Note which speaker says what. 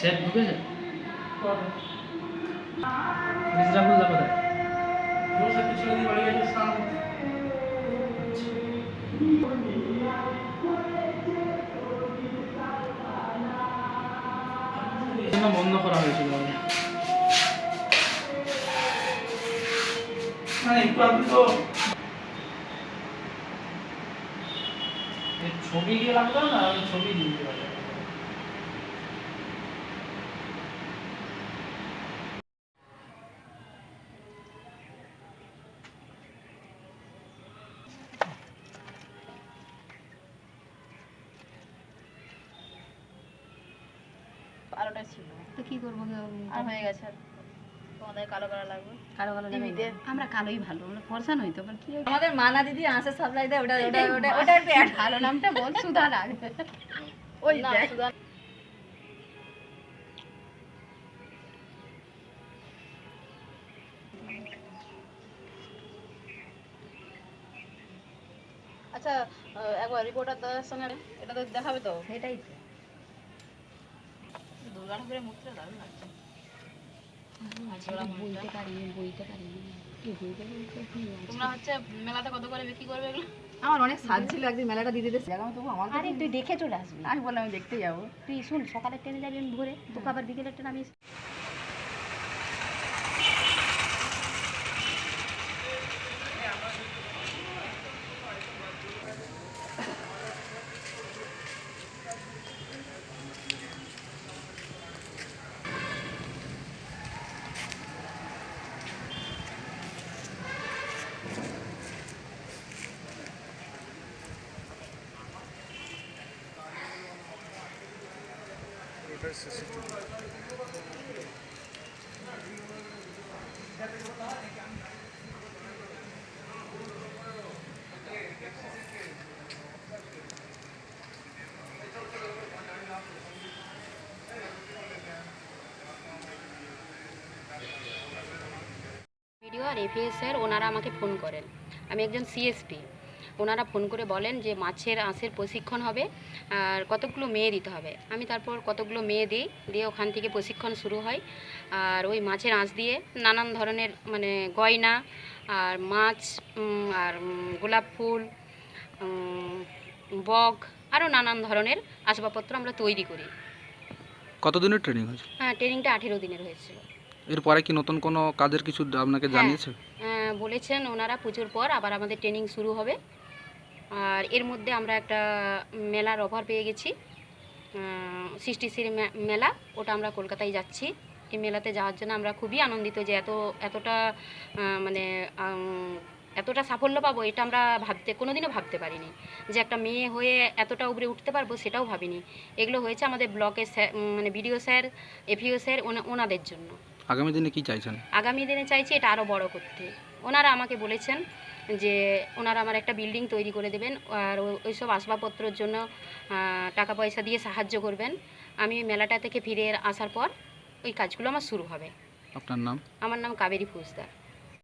Speaker 1: Set ঢুকেছে মির্জাফুল্লাহ কোথায়? বন্ধ করা হয়েছিল ছবি দিয়ে রাখলাম না, আমি ছবি দিয়ে দিতে পারি।
Speaker 2: কালোটা ছিল
Speaker 3: তো কি করবো,
Speaker 2: আর হয়ে গেছে। তোমাদের কালো করা লাগবে,
Speaker 3: কালো কালো
Speaker 2: টিভিতে
Speaker 3: আমরা কালোই ভালো, আমরা ফর্সা নই তো কি
Speaker 2: আমাদের মানা দিদি আসে সব লাইতে ওটা ওটা ওটা ওটা একটু অ্যাড
Speaker 3: ভালো নামটা বল, সুধা রাখবে
Speaker 2: ওই দেখ। আচ্ছা একবার রিপোর্টার দাদার সঙ্গে এটা তো দেখাবে তো।
Speaker 3: সেটাই তো
Speaker 2: দুর্গা ঠাকুরের মুখটা দারুণ লাগছে।
Speaker 3: বইতে পারিনি
Speaker 2: তোমরা হচ্ছে মেলাতে কত করে বিক্রি করবে এগুলো?
Speaker 4: আমার অনেক সাজ ছিল, একদিন মেলাটা দিয়ে দিতে জায়গা তবু আমার
Speaker 3: আরে তুই দেখে চলে আসবি।
Speaker 4: আমি বললাম আমি দেখতে যাবো।
Speaker 3: তুই শুন, সকালের ট্রেনে যাবি আমি ভোরে, তোকে আবার বিকেলের ট্রেন আমি ভিডিও আর এফএস স্যার ওনারা আমাকে ফোন করেন। আমি একজন সিএসপি। ওনারা ফোন করে বলেন যে মাছের আঁশের প্রশিক্ষণ হবে আর কতগুলো মেয়ে দিতে হবে। আমি তারপর কতগুলো মেয়ে দিই, দিয়ে ওখান থেকে প্রশিক্ষণ শুরু হয়। আর ওই মাছের আঁশ দিয়ে নানান ধরনের মানে গয়না আর মাছ আর গোলাপ ফুল, বক, আরও নানান ধরনের আসবাবপত্র আমরা তৈরি করি।
Speaker 5: কতদিনের ট্রেনিং হয়েছে?
Speaker 3: হ্যাঁ, ট্রেনিংটা 18 দিনের হয়েছিল।
Speaker 5: এরপরে কি নতুন কোনো কাজের কিছু আপনাকে জানিয়েছে?
Speaker 3: বলেছেন ওনারা পুজোর পর আবার আমাদের ট্রেনিং শুরু হবে। আর এর মধ্যে আমরা একটা মেলার অফার পেয়ে গেছি, সৃষ্টিশ্রী মেলা। ওটা আমরা কলকাতায় যাচ্ছি। এই মেলাতে যাওয়ার জন্য আমরা খুবই আনন্দিত যে এতটা মানে এতটা সাফল্য পাবো, এটা আমরা কোনোদিনও ভাবতে পারিনি যে একটা মেয়ে হয়ে এতটা উপরে উঠতে পারবো, সেটাও ভাবিনি। এগুলো হয়েছে আমাদের ব্লকের মানে বিডিও স্যার, এফইও স্যার, ওনাদের জন্য।
Speaker 5: আগামী দিনে কি চাইছেন?
Speaker 3: আগামী দিনে চাইছি এটা আরও বড় করতে। ওনারা আমাকে বলেছেন যে ওনারা আমার একটা বিল্ডিং তৈরি করে দেবেন আর ওইসব আসবাবপত্রের জন্য টাকা পয়সা দিয়ে সাহায্য করবেন। আমি মেলাটা থেকে ফিরে আসার পর ওই কাজগুলো আমার শুরু হবে।
Speaker 5: আপনার নাম?
Speaker 3: আমার নাম কাবেরী ফৌজদার।